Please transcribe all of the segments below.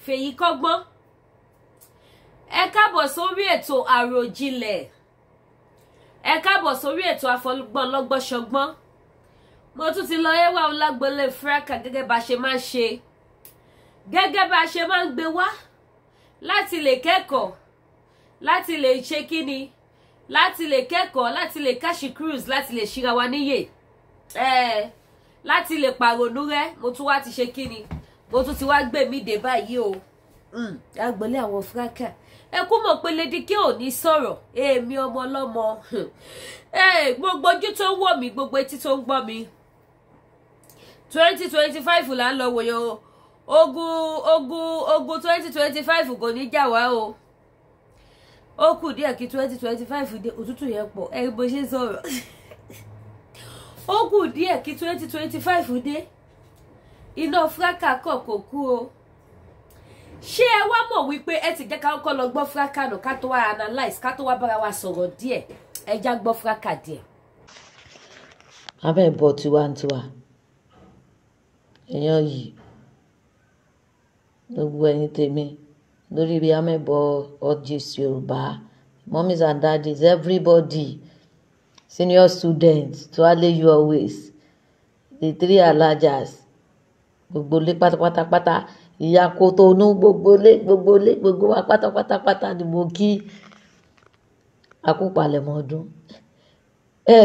fèyí kọ́gbọ́n. Ẹ káàbọ̀ sórí ètò àròjinlẹ̀. Ẹ káàbọ̀ sórí ètò àfọlọ́gbọ́n lọ́gbọ́n ṣọgbọ́n. Mo tún ti lọ ẹwà Ọlágbọ́lé Fraka gẹ́gẹ́ bá ṣe máa ń ṣe. Gẹ́gẹ́ bá ṣe máa ń gbé wá láti lè kẹ́kọ̀ọ́, láti lè ṣe kíni, láti lè kẹ́kọ̀ọ́, láti lè káṣí cruise, láti lè ṣíra wa níyè. Láti lè pàrònú rẹ́, mo tún wá ti ṣe kíni. Mo tún ti wá gbé mi dé báyìí o. Agbọ́lé àwọn Fraka. Ẹ kú mọ̀ pé Lady K ò ní sọ̀rọ̀. Èmi ọmọ ọlọ́mọ. Gbogbo ojú tó ń wò mí, gbogbo etí tó ń gbọ́ mi. 2025 là ń lọ wòye o. Ogun 2025 kò ní jà wá o. Ó kù díẹ̀ kí 2025 dé, òtútù yẹn pọ̀. Ẹ bó ṣe sọ̀rọ̀. Ó kù díẹ̀ kí 2025 dé. Iná Fraka kọ̀ kò kú o. Ṣé ẹ wá mọ̀ wípé ẹ ti jẹ́ ká kọ́kọ́ lọ gbọ́ Fraka nù ká tó wá analyse ká tó wá bára wa sọ̀rọ̀ díẹ̀. Ẹ já gbọ́ Fraka díẹ̀. Abẹ́ bọ̀ tiwantiwa. Èèyàn yìí gbogbo ẹ̀yin tèmi lórí ibi amẹ́bọ̀ Hotgist Yorùbá, mummies and daddies, everybody, senior students, to allay you always, the three alajas, gbogbo lé pátápátápátá, ìyá Kotonu, gbogbo wa pátápátápátá ni mo kí akúpalẹ̀mọ́ ọdún.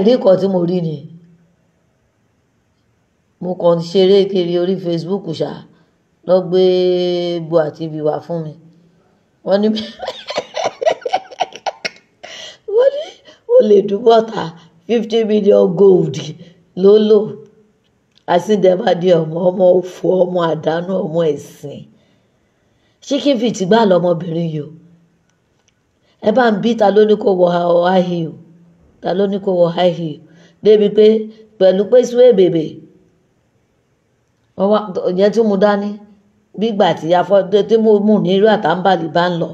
Rí nǹkan tí mo rí ni mo kàn ṣeré kiri orí Facebook ṣá lọ gbé Bua TV wá fún mi. Wọ́n ní o lè dúbọ̀tà 50 million gold ló lò. Àsìndẹ̀bàdì ọmọ òfò, ọmọ àdánù, ọmọ ẹ̀sìn. Chicken feet gbá lọmọbìnrin yìí o. Ẹ bá ń bí ta ló ní kó wọ high heel, ta ló ní kó wọ high heel débi pé pẹ̀lú pé súwé bèbè ìyẹn tí mo dání gbígbà tí afọ́dé tí mo mú ní irú àtàǹbàlì bá ń lọ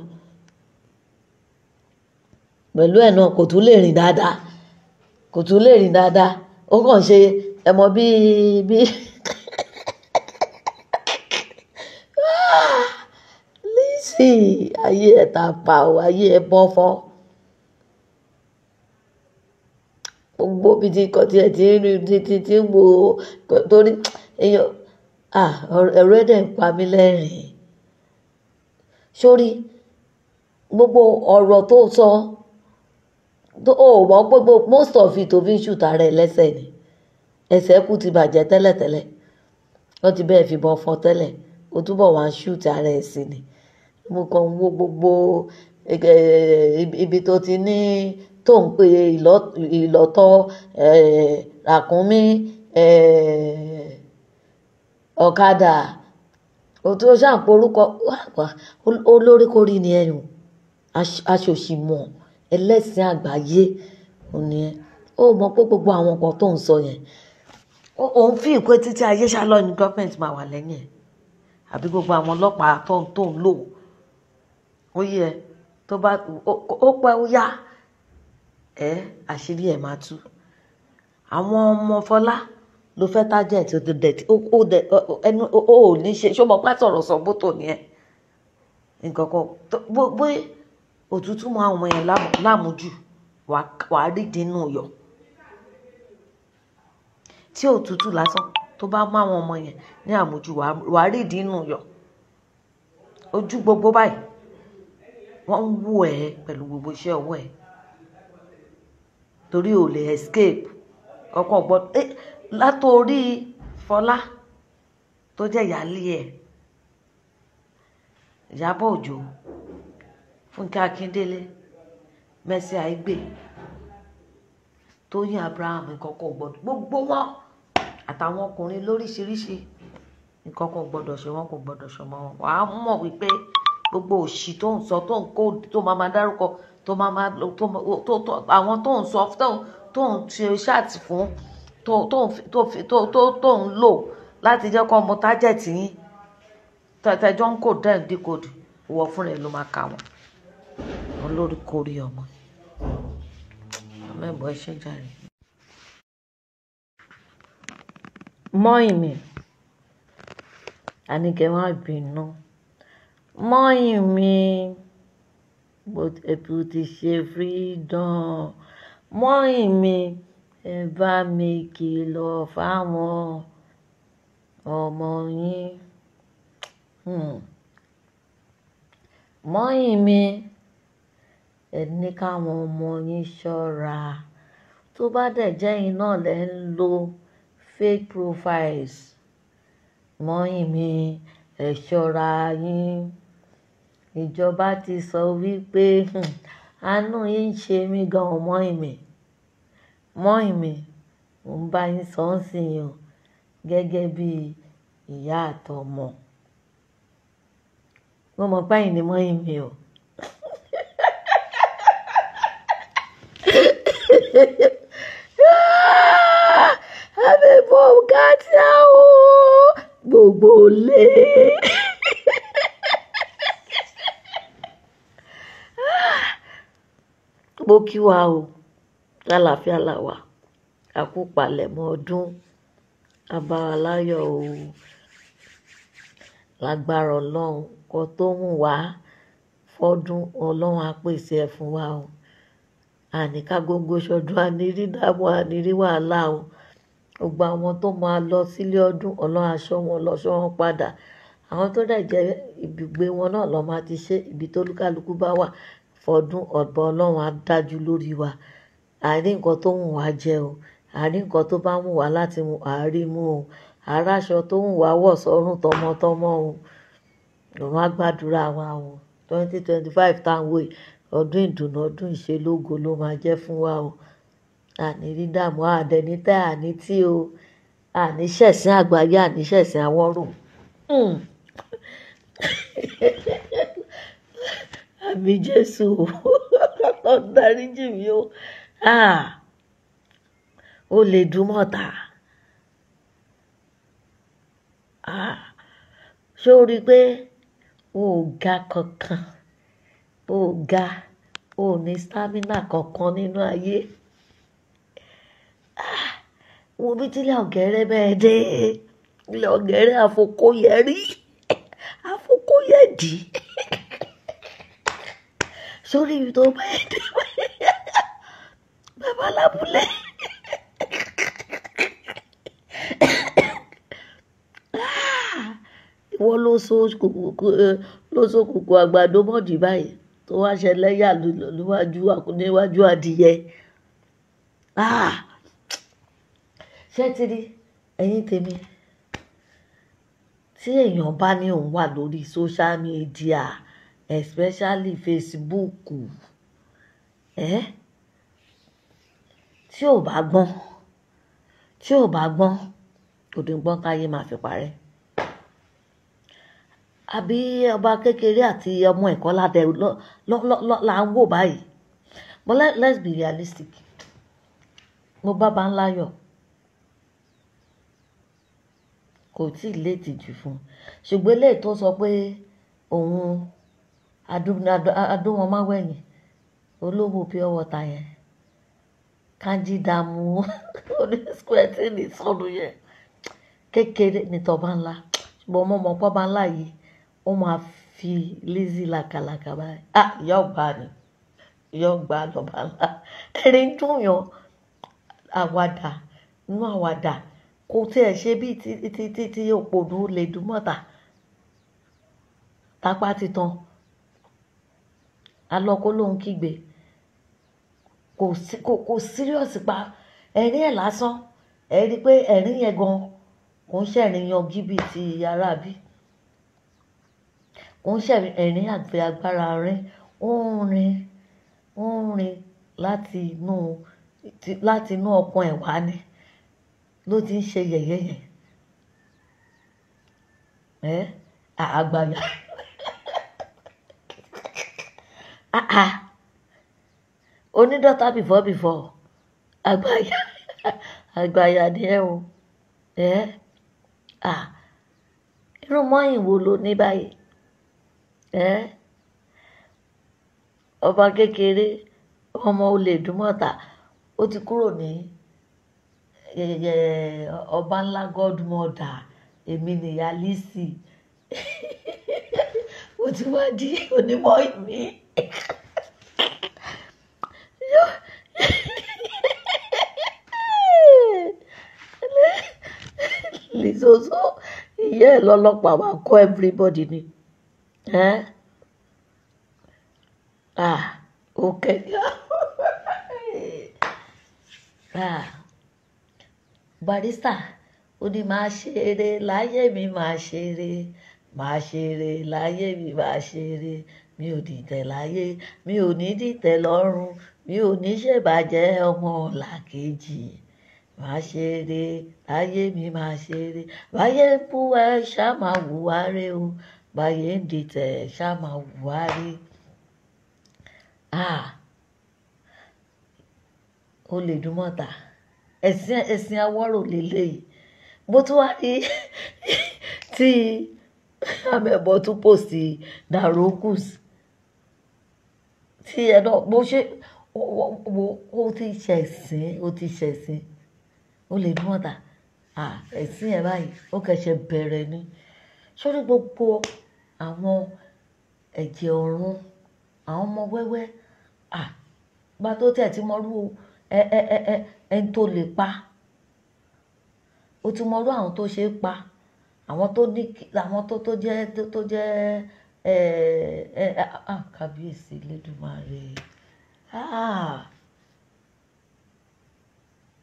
pẹ̀lú ẹ̀ náà kò tún lè rìn dáadáa, ó kàn ṣe ẹmọ bí Lizzy ayé ẹ̀ ta pa ò, ayé ẹ̀ bọ́ fọ́. Gbogbo bí ti kọ́ tí ẹ ti ń wo torí èèyàn ẹ̀rọ ẹ̀dẹ̀ ń pa mí lẹ́rìn-ín. Sórí gbogbo ọ̀rọ̀ tó sọ mọ̀ pé most of it tó fi ń ṣùtà rẹ̀ lẹ́sẹ̀ ni. Ẹsẹ̀ kù ti bàjẹ́ tẹ́lẹ̀tẹ́lẹ̀, wọ́n ti bẹ́ẹ̀ fi bọ́ fọ́ tẹ́lẹ̀, ó túbọ̀ wá ń ṣùtà rẹ̀ sí ni. Mo kàn wo gbogbo ibi tó ti ní tó ń pe ìlọ́tọ̀ ràkúnmí ọ̀kadà òtún ó ṣàǹpọ̀ orúkọ olóríkórí ni ẹ̀yùn aṣòṣìmọ̀ ẹlẹ́sìn àgbáyé òní ẹ̀. Ó mọ̀ pé gbogbo àwọn nǹkan tó ń sọ yẹn òun fi ìpè títí ayé ṣálọ́ ní gọ́ọ̀mẹ̀ntì máa wà lẹ́yìn ẹ̀ àbí gbogbo àwọn ọlọ́pàá tó ń lò ó yẹ tó bá ó pẹ́ ó yá àṣírí ẹ̀ máa tú. Àwọn ọmọ Fọlá ló fẹ́ target ẹnu ó ní ṣe ṣó mọ pátá ọ̀rọ̀ sọ bótò ní ẹ̀ nǹkan kan bó òtútù mọ àwọn ọmọ yẹn lámùjù wàá rí dínú yọ tí òtútù lásán tó bá mú àwọn ọmọ yẹn ní àmùjù wàá rí dínú yọ ojú gbogbo báyìí wọ́n ń wú ẹ̀ pẹ̀lú gbogbo iṣẹ́ ọwọ́ ẹ̀ torí ò lè escape ọkàn gbọ́dọ̀ látòrí Fọlá tó jẹ́ ìyáálé ẹ̀, Ìyábọ̀ Òjó, Fúnkẹ́ Akíndélé, Mercy Aigbe, Tóyìn Abraham, nǹkan kan gbọ́dọ̀ gbogbo wọn àtàwọn ọkùnrin lóríṣiríṣi nǹkan kan gbọ́dọ̀ ṣe wọn kò gbọ́dọ̀ ṣọmọ wọn. Wàá mọ̀ wípé gbogbo òṣì tó ń sọ tó ń kó tó máa dárúkọ tó àwọn tó ń sọ tó ń ṣe ṣáàtì fún tó ń lò láti jẹ́ kó ọmọ tájẹ̀tì yín tẹ̀tẹ̀jọ́ ń kò dẹ́n díkòdì wọ fún rẹ̀ ló máa kà wọ́n olórí kórí ọmọ ẹ̀bọ̀ ẹ ṣe jàre. Mọ́ ìmì Àníkẹ́ má bínú mọ́yìn mi ètò ti ṣe freedom mọ́yìn mi ẹ bá mi kìlọ̀ fáwọn ọmọ yín mọ́yìn mi ẹ ní káwọn ọmọ yín ṣọ́ra tó bá dẹ̀ jẹ́ yín náà lẹ́ ń lo fake profiles mọ́yìn mi ẹ ṣọ́ra yín ìjọba ti sọ wípé àánú yín ń ṣe mí gan mọ́yìn mi mo ń bá yín sọ ń sìn yín o gẹ́gẹ́ bí ìyá àtọmọ mo mọ̀ pé ẹ̀yin ni mọ́yìn mi o. àbẹ̀bọ̀ gàtà o gbogbo lé. mo kí wa o lálàáfíà làwà àkúpalẹ̀mọ́ ọdún abáwaláyọ̀ o lágbára ọlọ́run kó tó mú wá fọ́dún ọlọ́run á pèsè ẹ̀ fún wa o àníká gógó ṣọdún ànírí dààmú ànírí wàhálà o gbogbo àwọn tó máa lọ sílé ọdún ọlọ́run aṣọ wọn lọ́ṣọ́ wọn padà àwọn tó dẹ̀ jẹ́ ibùgbé wọn náà lọ́ máa ti ṣe ibi tó lúkálukú bá wà fọdún ọ̀bọ ọlọ́run á dájú lórí wa àárín nǹkan tó wù wá jẹ o àárín nǹkan tó bá wù wá láti mú àárín mú o aráṣọ tó wù wá wọ̀ sọ́rùn tọmọtọmọ o òun á gbàdúrà wa o 2025 táwọn ọdún ìdùnnú ọdún ìṣelógo ló máa jẹ́ fún wa o àní rí dààmú àdẹni tẹ́ àní tí o àní ṣẹ̀sìn àgbáyé àní ṣẹ̀sìn àwọ̀rò àmì Jésù o dáríjì mí o ó lè dùn mọ́ta ṣé o rí i pé o ò ga kankan o ò ga o ò ní stamina kankan nínú ayé wo bí tílé ọ̀gẹ́rẹ́ bẹ́ẹ̀ dé ilé ọ̀gẹ́rẹ́ àfokóyẹrí àfokóyẹdì sórí ibi tó bẹ́ẹ̀ dé bàbá lábúlé ìwọ ló so kòkò àgbàdo mọ́dì báyìí tó wá ṣẹlẹ́yà níwájú adìyẹ ṣé ti rí ẹ̀yin tèmi tí èèyàn bá ní òun wà lórí social media especially Facebook tí ò bá gbọ́n kò dín gbọ́n káyé máa fi parẹ́ àbí ọba kékeré àti ọmọ ẹ̀kọ́ ládẹ là ń wò báyìí but let's be realistic mo bá ń láyọ̀ kò tí ì léètì jù fún un ṣùgbọ́n eléyìí tó sọ pé òun adúmọ̀máwẹ̀yìn olówó pure water yẹn Kanji dààmú oníṣẹ́tì ní sọ́nù yẹn kékeré ní tọ́ba ńlá ṣùgbọ́n ọmọ ọmọ pọ́ba ńlá yìí ó máa fi Lizzy làkàlàkà báyìí ìyá ọgbà ni ìyá ọgbà lọ́ba ńlá ẹ̀rín dùn yàn àwàdà inú àwàdà kò tiẹ̀ ṣe bí tí òpònú lè dùn mọ́ta tápá ti tán alọ́kó lòun kígbe kò serious pa ẹ̀rín ẹ̀ lásán ẹ̀ rí i pé ẹ̀rín yẹn gan kò ń ṣẹ̀rín yan gíbì ti aráabí kò ń ṣẹ̀rín ẹ̀rín àgbẹ̀ agbára rẹ̀ ó ń rin láti inú ọkàn ẹ̀ wá ni ló ti ń ṣe yẹ̀yẹ́ yẹn àgbàyà onídọ́ta before àgbàyà ni ẹ o irú mọ́yìn wo ló ní báyìí ọba kékeré ọmọ olè dùmọ̀ta ó ti kúrò ní ọba ńlá godmother èmi nìyá Lizzy ó ti wá di onímọ̀ ìmí. Lizozo ìyá ẹ̀ lọ́lọ́pàá máa kọ́ everybody ni. Okay. Barrister ó ní máa ṣeré láyé mi máa ṣeré láyé mi máa ṣeré mi ò dìtẹ̀ láyé mi ò ní dìtẹ̀ lọ́run mi ò ní ṣèbàjẹ́ ọmọ làkejì máa ṣeré láyé mi máa ṣeré báyé ń bú ẹ ṣá máa hùwà rẹ o báyé ń dìtẹ̀ ṣá máa hùwà rẹ. Ó lè dùn mọ́ta ẹ̀sìn awọ́rò lélẹ́yìí bó tún wá rí tí amẹ̀bọ̀ tún pòsì Dàrókùs tí ẹ náà bó ṣe ó ti ṣẹ̀sìn ó lè dùn mọ́ta ẹ̀sìn ẹ̀ báyìí ó kẹ̀ṣẹ̀ bẹ̀rẹ̀ ni sórí gbogbo àwọn ẹ̀jẹ̀ ọ̀run àwọn ọmọ wẹ́wẹ́ bá tó tẹ̀ tí mo rú ẹni tó lè pa ó ti mọ rú àwọn tó ṣe é pa àwọn tó ní àwọn tó jẹ́ kábíyèsí Elédùmarè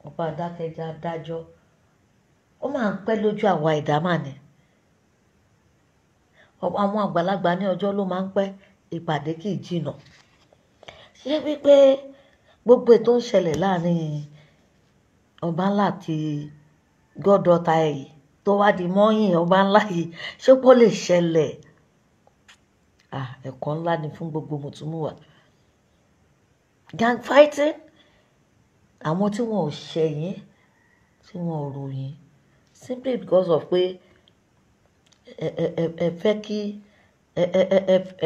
ọba adákẹ́jẹ́ adájọ́ ó máa ń pẹ́ lójú àwa ẹ̀dá mà ní àwọn àgbàlagbà ní ọjọ́ ló máa ń pẹ́ ìpàdé kì í jìnnà ṣé wípé gbogbo ètò ń ṣẹlẹ̀ láàrin ọba ńlá àti gọ́dọ̀ta yìí tó wá di mọ́yìn ọba ńlá yìí ṣé kó lè ṣẹlẹ̀ ẹ̀kọ́ ńlá ni fún gbogbo mùtúmùwà gang fighting àwọn tí wọn ò ṣẹ̀yìn tí wọn ò ròyìn simply because of pé ẹ fẹ́ kí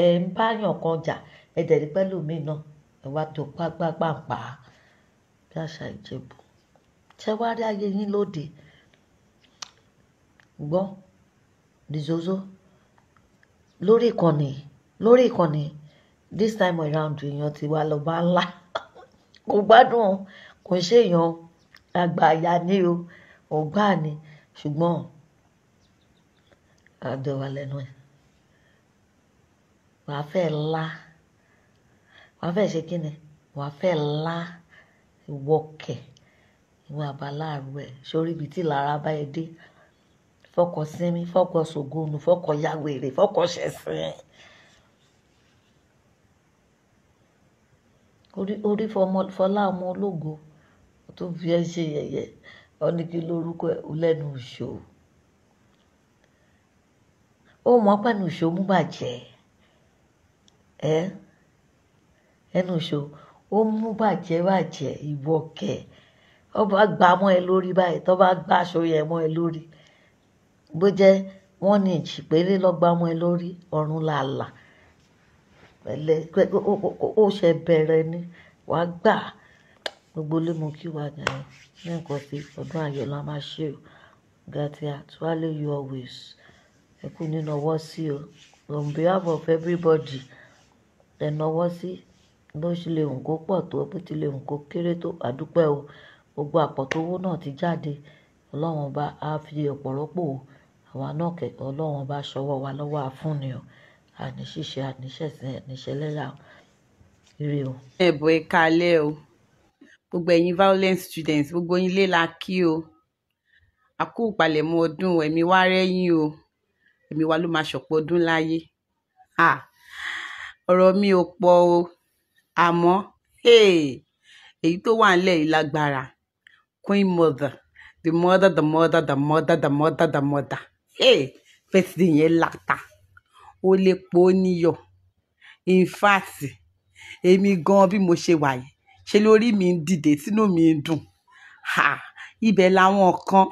ẹ ń báyàn kan jà ẹ dẹ̀ rí pẹ́lú mi náà ẹ wá tó pápápá bí àṣà Ìjẹ̀bú ṣé wá rí ayé yín lóde gbọ́ Lizozo lórí ìkànnì this time around èèyàn ti wá lọ bá ńlá kò gbádùn kò ṣe èèyàn àgbàyà ní o ọgbà ni ṣùgbọ́n àdọ̀wà lẹ́nu ẹ̀ wàá fẹ́ lá wàá fẹ́ ṣe kí ni wàá fẹ́ lá ìwọ́kẹ̀ ìwọ̀n àbáláàrú ẹ̀ sórí ibi tí lára bá ẹ dé fọkọ̀ sinmi fọkọ̀ ṣògùnù fọkọ̀ yàwèrè fọkọ̀ ṣẹ̀sìn orí fọlá ọmọ ológo tó fi ẹ ṣe yẹ̀yẹ́ ọní kí lórúkọ ẹ lẹ́nu ìṣó ó mọ̀ pẹ́nu ìṣó mú bàjẹ́ ẹnu ìṣó ó mú bàjẹ́ ìwọ́kẹ̀ ọba gbà mọ́ ẹ lórí báyìí tó bá gbà aṣọ yẹn mọ́ ẹ lórí bó jẹ́ wọ́n ní ìjìpéré lọ́gbà mọ́ ẹ lórí ọ̀run làálà pẹ̀lẹ́ ó ṣe bẹ̀rẹ̀ ni wàá gbà gbogbo lé mo kí wàá ní nǹkan sí ọdún ayọ̀ la máa ṣe o Gatia tuale you always ẹ kú nínú ọwọ́ sí o on behalf of everybody ẹ náwó sí bó ṣe lè hùn kó pọ̀ tó bó ti lè hùn kó kéré tó àdúpẹ́ o gbogbo àpọ̀tówó náà ti jáde ọlọ́run bá a fi ọ̀pọ̀ rọ́pò àwa náà kẹ̀kẹ́ ọlọ́run bá ṣọwọ́ wa lọ́wọ́ àfúnni o àní ṣíṣe àní ṣẹ̀sìn àní ṣẹlẹ́yà ire o. ẹ̀bùn ẹ̀ka alẹ́ o gbogbo ẹ̀yin violence students gbogbo yín lé la kí o a kú ìpalẹ̀mọ́ ọdún ẹ̀mí wá rẹ́yìn o ẹ̀mí wa ló máa ṣọ̀pọ̀ ọdún láyé ọ̀rọ̀ mi ò pọ̀ o àmọ́ èyí tó wà nílẹ̀ yìí lágbára Queen Mother the mother birthday yẹn láta ó lè pọ̀ níyọ̀ in fact èmi gan bí mo ṣe wà yìí ṣe lórí mi ń dìde sínú mi ń dùn ibẹ̀ làwọn kan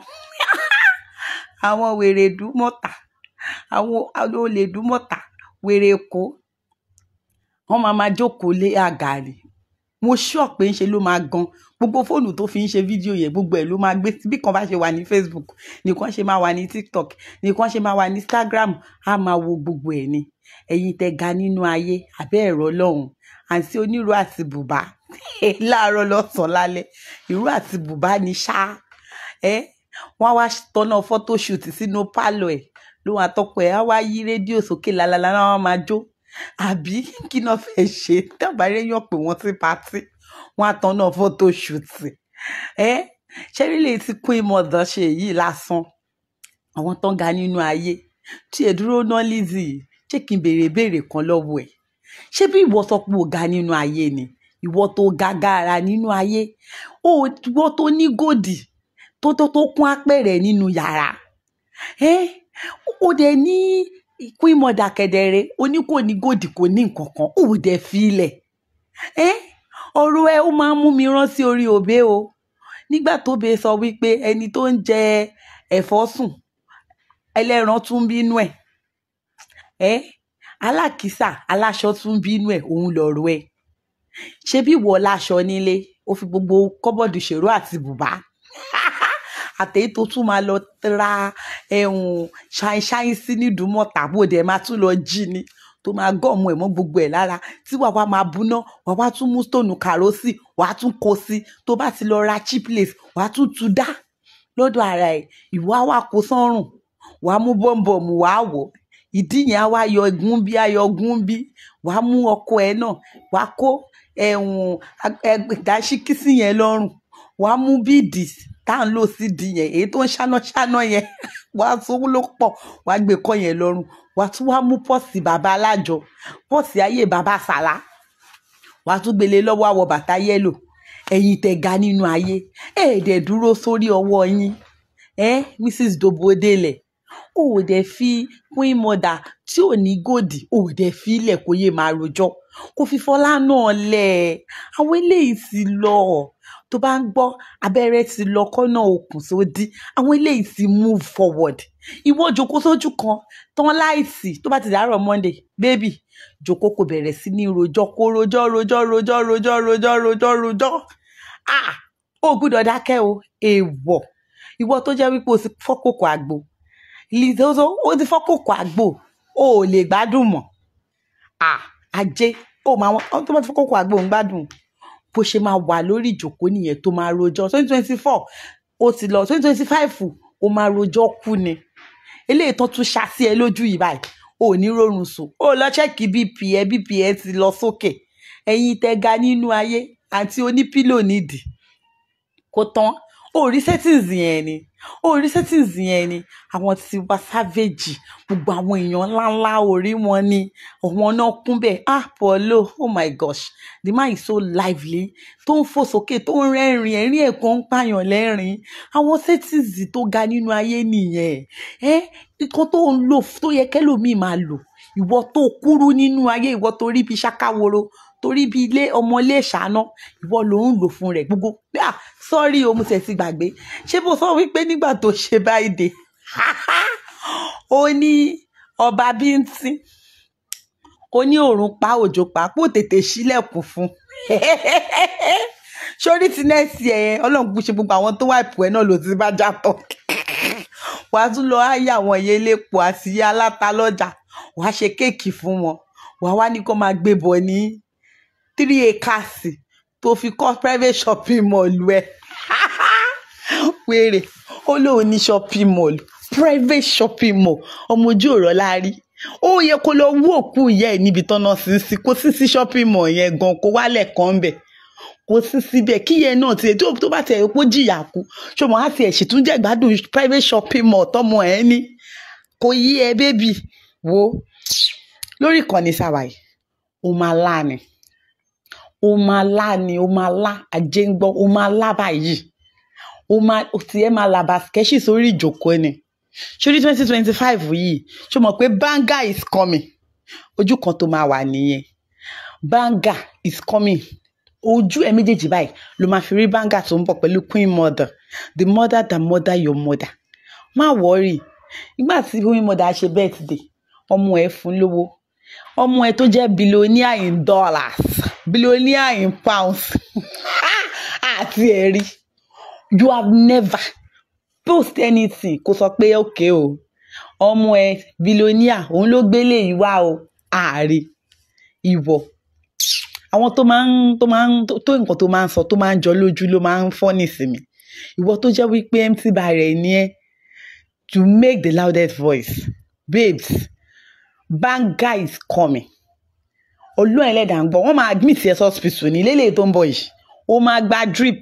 àwọn wèrè dúmọ̀tà àwọn olè dúmọ̀tà wèrè kó wọ́n máa jókòó lé àgàrí mo sure pé ń ṣe ló máa gan gbogbo fóònù tó fi ń ṣe fídíò yẹn gbogbo ẹ̀ ló máa gbé bí kan bá ṣe wà ní Facebook nìkan ṣe máa wà ní TikTok nìkan ṣe máa wà ní Instagram á máa wo gbogbo ẹ̀ ni ẹ̀yin tẹ́ ga nínú ayé abẹ́ ẹ̀rọ lọ́hùn àǹtí onírú àti bùbá láàárọ̀ lọ́sàn-án lálẹ́ ìró àti bùbá ni ṣá wọ́n wá tọ́nà photoshoot sínú pálọ̀ ẹ̀ lóhun àtọ́kọ̀ ẹ̀ á wá yí rédíò sókè lálálá wọn máa jó àbí kí náà fẹ́ ṣe dábàárẹ̀ yàn pé wọ́n ti pàtí wọ́n á tọ́nà photoshoot ṣẹ́rí lè ti Queen Mother ṣe yìí lásán àwọn tó ń ga nínú ayé tí ẹ dúró náà Lizzy ṣé kí n béèrè kan lọ́wọ́ ẹ̀ ṣé bí ìwọ sọ pé o ga nínú ayé ni ìwọ tó ga gàrà nínú ayé ìwọ tó ní gòdì tó kún apẹ̀rẹ̀ nínú yàrá ó dẹ̀ ní Queen Mother kẹ̀dẹ̀rẹ̀ ó ní kò ní gòdì kò ní nǹkan kan ó dẹ̀ fi ilẹ̀ ọ̀rọ̀ ẹ ó máa ń mú mi rán sí orí òbé o nígbà tó bẹ sọ wípé ẹni tó ń jẹ ẹ̀fọ́ sùn ẹlẹ́ran tún bínú ẹ̀ alákìísà aláṣọ tún bínú ẹ̀ òun lọ̀rọ̀ ẹ̀ ṣé bí wọ láṣọ nílé ó fi gbogbo kọ́bọ̀dù ṣèrò àti bùbá àtẹ̀yí tó tún máa lọ ra ṣáínṣáín sí nídùúmọ̀tà bó dẹ̀ máa tún lọ jí ni tó máa gọ́ọ̀mù ẹ̀ mọ́ gbogbo ẹ̀ lára tí wàá wá máa buná wàá wá tún mú stone kàrósì wàá tún kó sí tó bá ti lọ ra cheap lace wàá tún tu dá lọ́dọ̀ ara ẹ̀ ìwà wà kó sọ́rùn wàá mú bọ́m̀bọ̀mù wàá wọ̀ ìdí yẹn á wá yọ ẹgún bí ayọgún bí wàá mú ọkọ ẹ̀ náà wàá kó ìdáṣíkísí yẹn lọ́rùn wàá mú bíìdì tá à ń lò sí di yẹn èyí tó ń ṣáná yẹn wàá tún ló pọ̀ wàá gbé kọ́ yẹn lọ́rùn wàá tún wàá mú pọ́ọ̀sì bàbá alájọ pọ́ọ̀sì ayé bàbá sàlá wàá tún gbélé lọ́wọ́ àwọ̀ bàtà yẹ́lò ẹ̀yin tẹ́ ga nínú ayé ẹ̀ẹ́dẹ̀ dúró sórí ọwọ́ yín Mrs. Dobodele ó dẹ̀ fi Queen Mother tí ò ní gòdì ó dẹ̀ fi ilẹ̀ kó yé máa rojọ́ kó fi Fọlá náà lẹ̀ àwọn eléyìí ti lọ tó bá ń gbọ́ abẹ́rẹ́ ti lọ kọ́nà òkun sódì àwọn eléyìí ti move forward ìwọ jókòó sójú kan tán láìsí tó bá ti dàárọ̀ Monday baby jókòó kò bẹ̀rẹ̀ sí ní rojọ́ kó rojọ́ ó gbúdọ̀ dákẹ́ o èèwọ̀ ìwọ tó jẹ́ wípé o ti fọ́kòkò àgbo Lizzy ó ti fọ́kòkò àgbo o ò lè gbádùn mọ́ ajé ó máa wọn tó bá ti fọ́kòkò àgbo ń gbádùn bó ṣe máa wà lórí ìjòkó nìyẹn tó máa rojọ́ 2024 ó ti lọ 2025 ó máa rojọ́ kú ni eléyìí tó tún ṣàṣì ẹ lójú yìí báyìí ò ní rọrùn sùn ó lọ ṣẹ́ẹ̀kì bp ẹ ti lọ sókè ẹ̀yin tẹ́ ga nínú ayé àti onípílò nídìí kò tán ó rí settings yẹn ni àwọn tí wá savage gbogbo àwọn èèyàn ńláńlá orí wọn ni àwọn náà kún bẹ́ẹ̀ Polo oh my gosh the man is so lively tó ń fò sókè tó ń rẹ́rìn ẹ̀rín ẹ̀kan ń pààyàn lẹ́rìn àwọn settings tó ga nínú ayé nìyẹn nǹkan tó ń lò tó yẹ kẹ́lòmíì máa lò ìwọ tó kúrú nínú ayé ìwọ tó rí bí ṣákáworo torí bí ilé ọmọlé ìṣáná ìwọ ló ń lò fún rẹ gbogbo sọrí o mo tẹ̀ sí gbàgbé ṣé bó sọ wípé nígbà tó ṣe báyìí dé ó ní ọba bíntín ó ní òòrùn pa òjò pa kó tètè ṣílẹ̀kùn fún sórí ti nẹ́ẹ̀sì ẹ̀ ọlọ́run kò ṣe gbogbo àwọn tó wà ìpò ẹ̀ náà ló ti bá já tán wàá tún lọ áyà àwọn ìyá elépo àti ìyá aláta lọ́jà wàá ṣe kéèkì fún wọn wàá wá ní kó máa gbé bọ̀ ní 3 acres tó fi kọ́ private shopping mall ẹ̀ wèrè ó lóun ní shopping mall private shopping mall ọmọ ojú ọ̀rọ̀ láàrí ó yẹ kó lọ wú òkú ìyá ẹ̀ níbi tọ́nà sí kó sí shopping mall yẹn gan kó wálẹ̀ kan bẹ̀ kó sí síbẹ̀ kí yẹn náà tiẹ̀ tó bá tẹ̀ kó jìyà kú ṣọmọ á ti ẹ̀ sì tún jẹ́ gbádùn private shopping mall tọmọ ẹ̀ ní kò yí ẹ bébì wo lórí ìkànnì sàwàyí ó máa lá ajé ń gbọ́ ó máa lá báyìí tiẹ̀ máa là bàskẹ́ṣì sórí ìjòkó ni ṣórí 2025 yìí ṣó mọ̀ pé banger is coming ojú kan tó máa wà nìyẹn banger is coming ojú ẹ méjèèjì báyìí ló máa fi rí banger tó ń bọ̀ pẹ̀lú Queen Mother the mother that mother your mother má wọ́ọ̀rì nígbà tí Queen Mother ṣe birthday ọmọ ẹ̀ fún lówó ọmọ ẹ tó jẹ́ billionaire in dollars, billionaire in pounds àti ẹ̀rí. You have never post anything kó sọ pé okay o ọmọ ẹ billionaire òun ló gbélé yìí wá o ààrẹ ìwọ. Àwọn tó nǹkan tó máa ń sọ tó máa ń jọ lójú ló máa ń fọ́ nísìmí. Ìwọ tó jẹ́ wípé empty barrel ni ẹ́ to make the loudest voice. Babes, banger is coming. Olúwa ẹlẹ́dàá ń gbọ́, wọ́n máa admit ẹ hospital ní lélẹ̀ tó ń bọ̀ yìí. Ó máa gba drip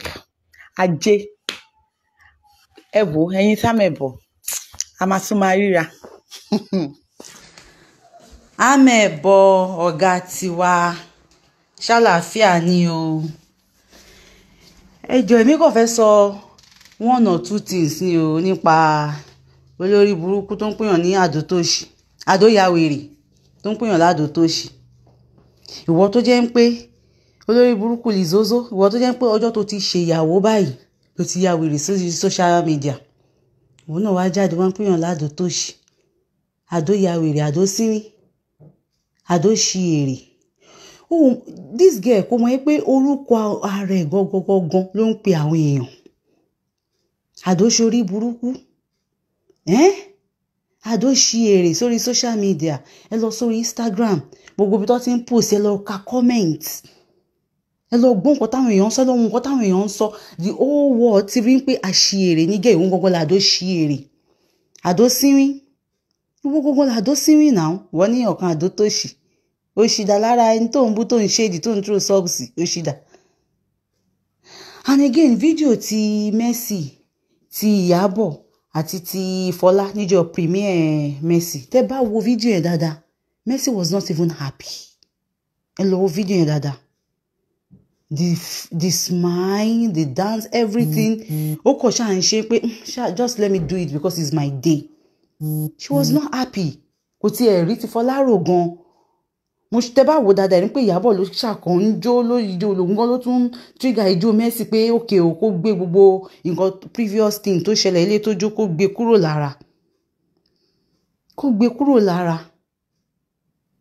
ajé. Ẹ wò ẹ̀yin sámẹ̀bọ̀, a máa tún máa ríra. Àmẹ̀bọ̀ ọ̀gá tiwa ṣàlàáfíà ni o. Ẹ jọ̀ọ́ èmi kò fẹ́ sọ one or two things ni o nípa olórí burúkú tó ń pèyàn ní àdótòṣì, àdóyàwèrè tó ń pèyàn ládòtòṣì. Ìwọ tó jẹ́ ń pé olórí burúkú Lizozo, ìwọ tó jẹ́ ń pé ọjọ́ tó ti ṣe ìyàwó báyìí ló ti ya wèrè sí social media. Ìwọ náà wá jáde wá ń pèyàn ládòtòṣì, àdóyàwèrè, àdósínrín, àdóṣìèrè. Oh, this girl kò mọ̀ pé orúkọ ara ẹ̀ gangan ló ń pe àwọn èèyàn. Àdóṣorí burúkú. Àdóṣìèrè sórí social media. Ẹ lọ sórí Instagram. Gbogbo ibi tó ti ń post ẹ lọ ka comment. Ẹ lọ gbọ́ nǹkan táwọn èèyàn ń sọ, lọ́wọ́ nǹkan táwọn èèyàn ń sọ. The whole world ti rí pé àṣìèrè ní gẹ̀ ìwọ̀n gangan làdóṣìèrè. Àdósínrín. Ìwọ̀n gangan làdósínrín náà. Wọ́n ní ọ̀kan àdótòṣì. Òṣìdà lára ẹni tó ń bú tó ń ṣèdí tó ń throw socks òṣìdà. And again, fídíò ti Mercy, ti Ìyábọ̀ àti ti Fọlá níjọ́ premiere Mercy. Tẹ́ bá wo fídíò yẹn dáadáa, Mercy was not even happy. Ẹ lọ wo fídíò yẹn dáadáa. The smile, the dance, everything. Ó kọ̀ ṣáà ń ṣe pé just let me do it because it's my day. She was not happy. Kò tiẹ̀ rí ti Fọlá rò gan. Mo tẹ́ bá wo dáadáa ní pé Ìyábọ̀ ló ṣàkàn ń jó lórí ijó lòun gan ló tún trigger ijó Mercy pé okay o kó gbé gbogbo nǹkan previous thing tó ṣẹlẹ̀ ilé tó jó kó gbé kúrò lára. Kó gbé kúrò lára.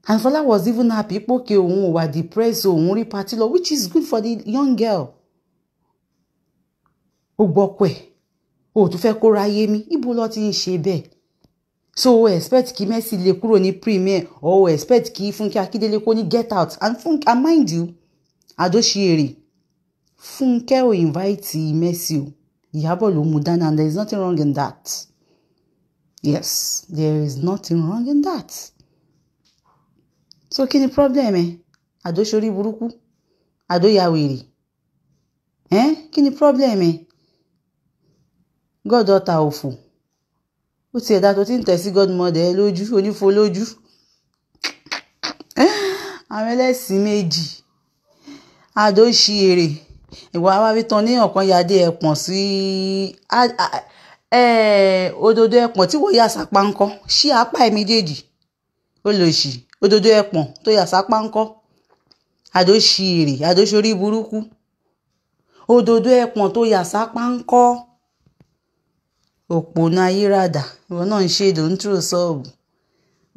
And Fọlá was even happy pé okay òun ò wà depressed òun rí party lọ, which is good for the young girl. Ó gbọ́ pẹ̀ o tún fẹ́ kó ráyé mi ibo ló ti ń ṣe bẹ́ẹ̀. So o expect kí Mercy lè kúrò ní premiere or o expect kí Fúnkẹ́ Akíndélé kó ní get out and mind you àdóṣìèrè Fúnkẹ́ ò invite Mercy o Ìyábọ̀ ló mú dání and there is nothing wrong in that. Yes, there is nothing wrong in that. So kí ni problem ẹ àdóṣorí burúkú àdóyàwèrè kí ni problem ẹ goddaughter òfò. Ó ti ẹ̀dá tó ti ń tẹ̀ sí godmother ẹ lójú onífo lójú. Àwọn ẹlẹ́sìn méjì àdóṣìèrè ìwà wáwí tán ní ọ̀kan yadé ẹ̀pọ̀n sí òdòdó ẹ̀pọ̀n tí wọ́n yà sápá ńkọ́ ṣí apá ẹ̀ méjèèjì ó lò sí òdòdó ẹ̀pọ̀n tó yà sápá ńkọ́ àdóṣìèrè àdóṣorí burúkú òdòdó ẹ̀pọ̀n tó yà sápá ńkọ́ òpònà ayírádà ìwọ náà ń ṣe èdò ń túrò sọ́ọ̀bù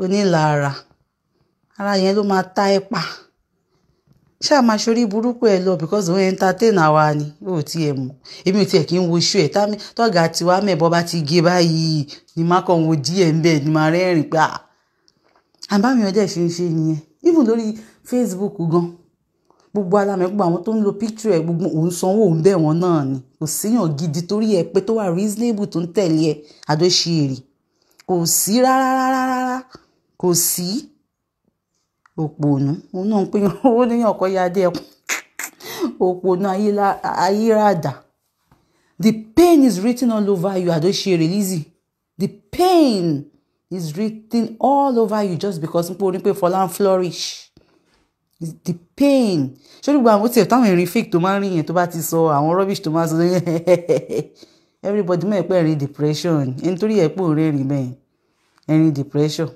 onílara ara yẹn ló máa ta ẹ pa ṣáà máa ṣorí burúkú ẹ lọ because òun entertain àwa ni ó tiẹ̀ mọ̀ èmi ò tiẹ̀ kí ń wo iṣu ẹ̀ tọ́gà tiwa mẹ́bọ́ bá ti gé báyìí ni má kàn wo díẹ̀ ń bẹ̀ ni máa rẹ́rìn pé àbámi ọdẹ fi ń ṣe nìyẹn even lórí Facebook gan gbogbo alámẹ́gbọ́ àwọn tó ń lo picture ẹ̀ gbogbo òun sanwó òun bẹ̀ wọ́n náà ni kò síyàn gidi torí ẹ pé tó wà reasonable tó ń tẹ̀lé ẹ àdóṣìèrè kò sí rárá kò sí òpònú òun náà ń pè owó níyàn kọ́ yadé ẹkùn òpònú ayírádà. The pain is written all over you àdóṣìèrè Lizzy. The pain is written all over you just because nípa orí pé Fọlá ń flourish. The pain ṣé olùgbà àwọn tí ẹ̀ táwọn ìrìn fake tó máa ń rìn yẹn tó bá ti sọ àwọn rubbish tó máa sọ everybody mọ̀ pé ẹ̀rín depression nítorí ẹ̀ pé òun rẹ́rìn bẹ́ẹ̀ ẹ̀rín depression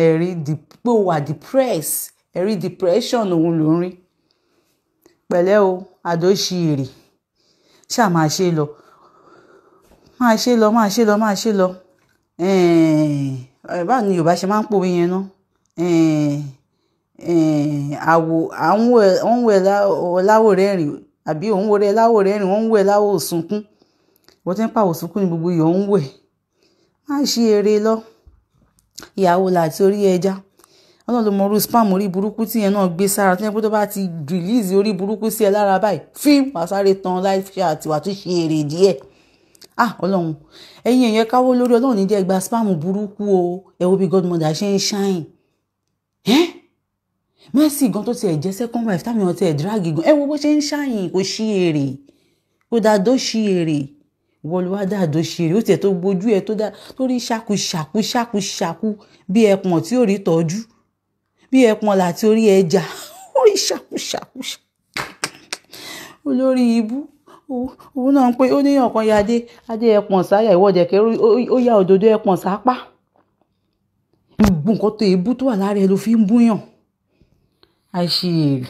ẹ̀rín pé ó wà depressed ẹ̀rín depression òun ló ń rí pẹ̀lẹ́ o àdóṣìèrè ṣáà máa ṣe lọ báwo ni Yorùbá ṣe máa ń pòwe yẹn náà àwò àwọn wẹ̀ láwò rẹ́rìn àbí òun wọlé láwò rẹ́rìn wọ́n ń wẹ̀ láwò sunkún wọ́n ti ń pàwọ̀ sunkún ní gbogbo yọ̀ ń wẹ̀ má ṣe eré lọ ìyàwó láti orí ẹja ọlọ́run ló mọ orú spam orí burúkú tí yẹn náà gbé sára tó yẹ pé tó bá ti release orí burúkú sí ẹ lára báyìí fíìmù àsáré tán life chat wà tó ṣe èrè díẹ̀ ọlọ́run ẹ̀yin èèyàn káwó lórí ọlọ́run ní jẹ́ gba spam burúkú o ẹ wo bí godmother ṣe ń shine Mercy gan tó ti ẹ̀ jẹ́ second wife táwọn èèyàn ti ẹ̀ drag gan ẹ wo bó ṣe ń shine kò ṣí èrè kò dàdó ṣí èrè wọ́n ló wá dàdó ṣí èrè ó tiẹ̀ tó gbójú ẹ tó rí ṣàkúṣàkú bí ẹpọ̀n tí ò rí tọ́jú bí ẹpọ̀n láti orí ẹja ó rí ṣàkúṣàkú olórí ibú òun náà ń pé ó níyàn kan ya adé ẹpọ̀n sáyà ìwọ́dẹ̀kẹ́ ó yá òdòdó ẹpọ̀n sápá gbogbo nǹkan tó ebú tó wà lára ẹ ló fi ń búyàn àṣìírí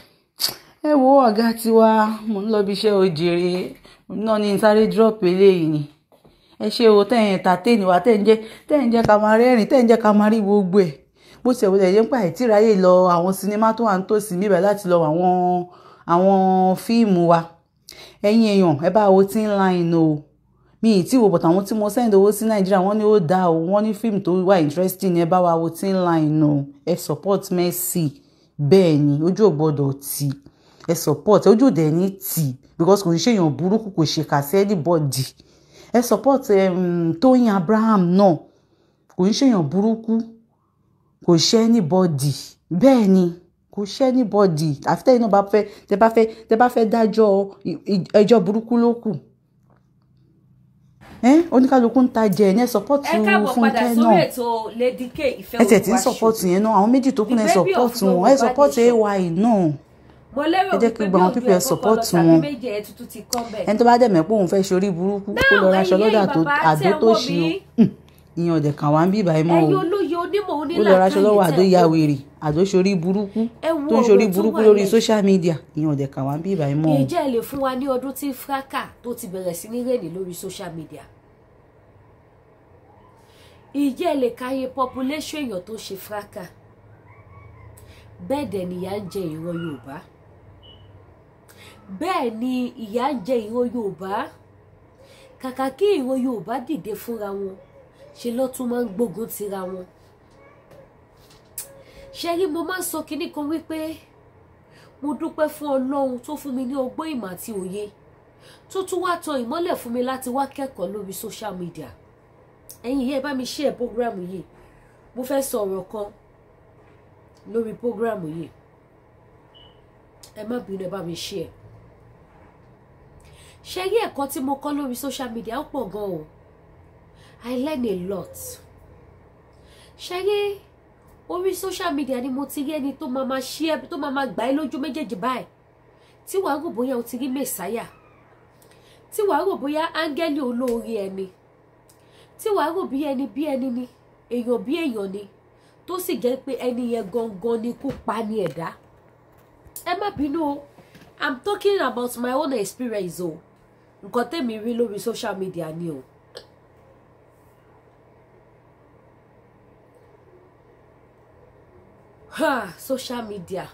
ẹ wo ọ̀gá tiwa mo ń lọ bí iṣẹ́ òjèrè náà ní sáré drop eléyìí ni ẹ ṣe o tẹ̀yìn entertain wa tẹ̀yìn jẹ́ ká máa rẹ́rìn tẹ̀yìn jẹ́ ká máa rí gbogbo ẹ̀ bó ṣe wọlé ẹ̀yẹ́ ń pa ìtìráyè lọ àwọn sinimá tó wà ń tòsí níbẹ̀ láti lọ àwọn fíìmù wa ẹ̀yin èèyàn ẹ bá wo Teen Line o mi ì tí wo bọ̀tà àwọn tí mo send owó sí Nàìjíríà wọ́n ní ó dá o wọ́n ní fíìmù tó wà interesting ẹ bá wa wo Teen Line o ẹ support Mercy bẹ́ẹ̀ ni ojú ò gbọ́dọ̀ tì ẹ support ojú òdẹ ní tì because kò ń ṣèyàn burúkú kò ṣe kà sí anybody ẹ support Tóyìn Abraham náà kò ń ṣèyàn burúkú kò ṣe anybody bẹ́ẹ̀ ni kò ṣe anybody àfi tẹ́yìn náà tẹ́ bá fẹ́ dájọ́ ẹjọ́ burúkú ló kù oníkálukú ń tajà ẹ̀ ní ẹ support Fúnkẹ́ náà ẹ tẹ̀ tí ń support yẹn náà àwọn méjì tó kún ẹ support wọn ẹ support AY náà ẹ jẹ́ kí gbogbo àwọn pípẹ́ support wọn ẹni tó bá dẹ̀ mẹ́pọ̀ òun fẹ́ ṣorí burúkú kó lọ raṣọ lọ́dà àdó tó ṣí o ìyẹn ọ̀dẹ̀ kàn wá ń bí ìbáyé mọ́ o ó lọ raṣọ lọ́wọ́ àdó ya wèrè àdó ṣorí burúkú tó ń ṣorí burúkú lórí social media ìyẹn ọ̀dẹ̀ kàn wá ń bí ìbáyé mọ́ o. ìjẹ́ lè fún wa ní ọdún tí fraka tó ti bẹ̀rẹ̀ sí ní rèé lórí social media ìjẹ́ lè káyé population èèyàn tó ṣe fraka bẹ́ẹ̀ dẹ̀ nìyà ń jẹ ìran Yorùbá bẹ́ẹ̀ ni ìyà ń jẹ ìran Yorùbá kàkà kí ìran Yorùbá dìde fúnra wọn ṣe ló tún máa ń gbógun tira wọn ṣe rí mo máa ń sọ kinní kan wípé mo dúpẹ́ fún Ọlọ́run tó fún mi ní ọgbọ́n ìmọ̀ àti òye tó tún wá tan ìmọ́lẹ̀ fún mi láti wá kẹ́kọ̀ọ́ lórí social media ẹ̀yin yẹn bá mi share program yìí mo fẹ́ sọ ọ̀rọ̀ kan lórí program yìí ẹ má bínú ẹ bá mi share ṣe rí ẹ̀kọ́ tí mo kọ́ lórí social media ó pọ̀ gan o I learn a lot ṣe rí orí social media ni mo ti rí ẹni tó máa share tó máa gbà ẹ́ lójú méjèèjì báyìí tí wàá rò bóyá o ti rí mẹ́sáyà tí wàá rò bóyá áńgẹ́lì olóore ẹni tí wàá rò bí ẹni ni èèyàn bí èèyàn ni tó sì jẹ́ pé ẹni yẹn gangan ni kó pa ní ẹ̀dá ẹ má bínú o I'm talking about my own experience o nǹkan tẹ́mi rí lórí social media ni o. Social media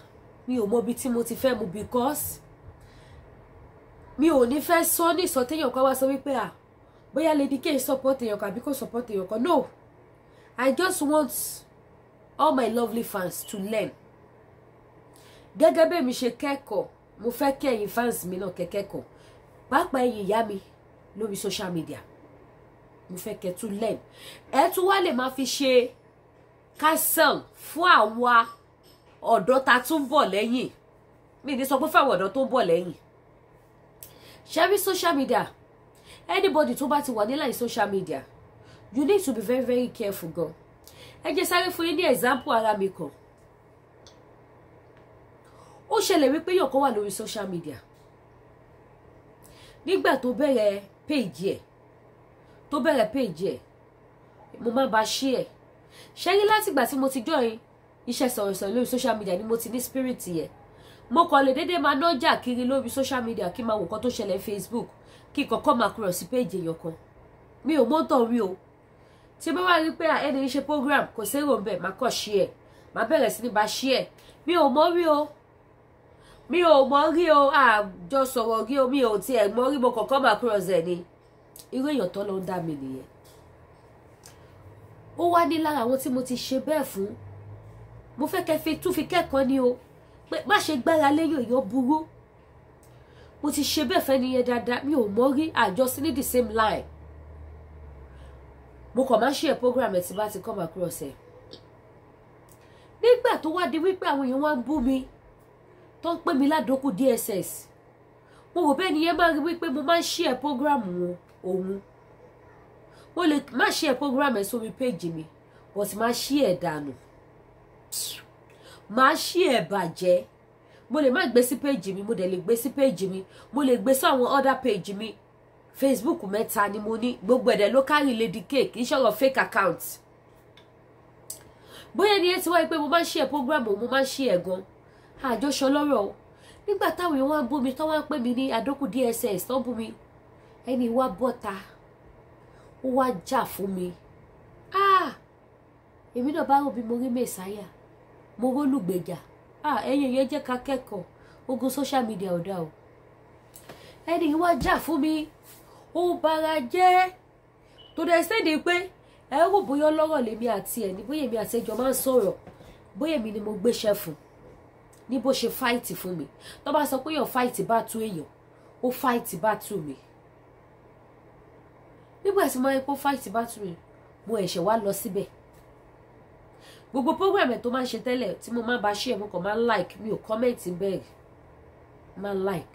mi ò mọ ibi tí mo ti fẹ́ mu because mi ò ní fẹ́ sọ ní ìsọtẹ́yàn kan wá sọ wípé bóyá Lady K support èèyàn kan àbí kò support èèyàn kan no I just want all my lovely fans to learn gẹ́gẹ́ bẹ́ẹ̀ mi ṣe kẹ́kọ̀ọ́ mo fẹ́ kí ẹ̀yin fans mi náà kẹ́kọ̀ọ́ pàápàá ẹ̀yin ìyá mi lórí social media mo fẹ́ kẹ́ tún learn ẹ tún wá lè máa fi ṣe kásán fún àwa ọ̀dọ́ ta tún bọ̀ lẹ́yìn mi ní sọ pé fáwọn ọ̀dọ́ tó ń bọ̀ lẹ́yìn ṣẹ́rí social media anybody tó bá ti wà nílẹ̀ social media you need to be very very careful gan ẹ jẹ́ sáré fún yín ní example ara mi kan ó ṣẹlẹ̀ wípé yọ̀kan wà lórí social media nígbà tó bẹ̀rẹ̀ page ẹ̀ mo máa bá share ṣẹ́rí látìgbà tí mo ti join iṣẹ́ sọ̀rọ̀sọ̀rọ̀ lórí social media ni mo ti ní spirit yẹn mo kàn lè dédé máa nájà kiri lórí social media kí n máa wò kan tó ṣẹlẹ̀ Facebook kí kọ̀ọ̀kan máa kúrò sí page èèyàn kan mi ò mọ́tò rí o tí bá wá rí pé ẹni ṣe program kò sérò ń bẹ̀ máa kọ́ share máa bẹ̀rẹ̀ sí ní bá share mi ò mọ̀ rí o mi ò mọ̀ rí o àjọ sọ̀rọ̀ rí o mi ò tiẹ̀ mọ̀ rí mo kọ̀ọ̀kan máa cross ẹ̀ ni irú èèyàn tó ló ń dá mi nìyẹn ó wá ní lára àwọn tí mo ti ṣe bẹ́ẹ̀ fún mo fẹ́ kẹ́ tún fi kẹ́kọ̀ọ́ ni o pé má ṣe gbára léyìn èèyàn burú mo ti ṣe bẹ́ẹ̀ fẹ́ nìyẹn dáadáa mi ò mọ̀ rí àjọ sí ní the same line mo kàn máa ń share program ẹ̀ tí bá ti come across ẹ̀ nígbà tó wá di wípé àwọn èèyàn wá ń bú mi tó ń pè mí ládòkù DSS mo rò bẹ́ẹ̀ nìyẹn máa rí wípé mo máa ń share program òun mo lè má share program ẹ̀ sórí page mi but máa share dànù máa share bàjẹ́ mo lè má gbé sí page mi mo dẹ̀ lè gbé sí page mi mo lè gbé sí àwọn other page mi Facebook mẹ́ta ni mo ní gbogbo ẹ̀dẹ̀ ló carry Lady K kì í ṣọ̀rọ̀ fake account bóyá ni ẹ ti wáyé pé mo máa ń share program mo máa ń share gan àjọṣọ lọ́rọ̀ o nígbà táwọn èèyàn wá ń bú mi tó wá ń pè mí ní àdókù DSS tó ń bú mi ẹni wá bọ́ta ó wá jà fún mi èmi náà bá rò bí mo rí mẹ́sàáyà mo rólùgbèjà ẹ̀yin yẹn jẹ́ ká kẹ́kọ̀ọ́ ogun social media ò dá o ẹni wá jà fún mi ó bara jẹ́ tó dẹ̀ séde pé ẹ rò bóyá lọ́rọ̀ lèmi àti ẹ̀ ní bóyá èmi àti ẹjọ́ máa ń sọ̀rọ̀ bóyá èmi ni mo gbéṣẹ́ fún ní bó ṣe fáìtì fún mi tó bá sọ pé èèyàn fáìtì bá tú èèyàn ó fáìtì bá tú mi nígbà tí mo rí pé ó fáìtì bá tú mi mo ẹ̀ṣẹ̀ wá lọ síbẹ̀ gbogbo program ẹ̀ tó máa ń ṣe tẹ́lẹ̀ tí mo máa bá share mo kàn máa ń like mi ò comment bẹ́ẹ̀ máa ń like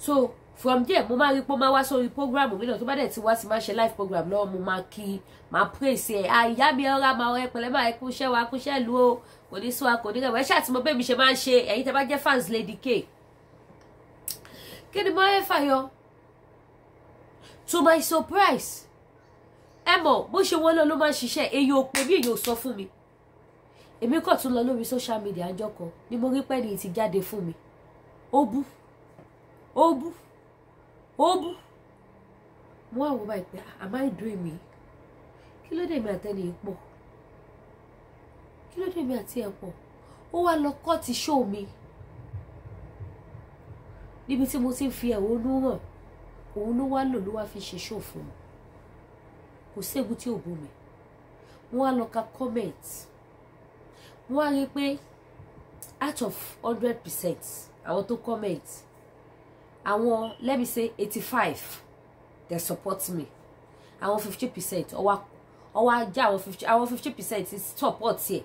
so from there mo máa rí pé ó máa wá sórí program mi náà tó bá dẹ̀ ti wá sí máa ṣe live program lọ́wọ́ mo máa kí máa praise ẹ̀ ìyá mi ọ̀rá máa ọ̀rẹ́ pẹ̀lẹ́ máa kú iṣẹ́ wa kú iṣẹ́ lu o kò ní sún wa kò ní rẹ̀ wẹ́ṣẹ́ àti mo bẹ́ẹ̀ mi ṣe máa ń ṣe ẹ̀yin tẹ́ bá jẹ́ fans Lady K kí ni mo fẹ́ fàyọ to my surprise ẹ mọ̀ bó ṣe wọ́n lọ ló máa ń ṣiṣẹ́ èyí ò pè mí èyí ò sọ fún mi èmi kàn tún lọ lórí social media àjọ kan ni mo rí pé ní ti jáde fún mi ó bú mo wá wò báyìí pé am I doing me kí ló dé mi àtẹni pọ̀ kí ló dé mi àti ẹ̀ pọ̀ ó wá lọ kọ́ ti show mi níbi tí mo ti ń fi ẹ̀hónú hàn òun ló wá lò ló wá fi ṣe show fún mi kò ségun tí ò bú mi mo wá lọ ka comment mo wá rí pé out of 100% àwọn tó comment àwọn let me say 85 they support me àwọn 50% ọwọ́ ajá àwọn 50% support ẹ̀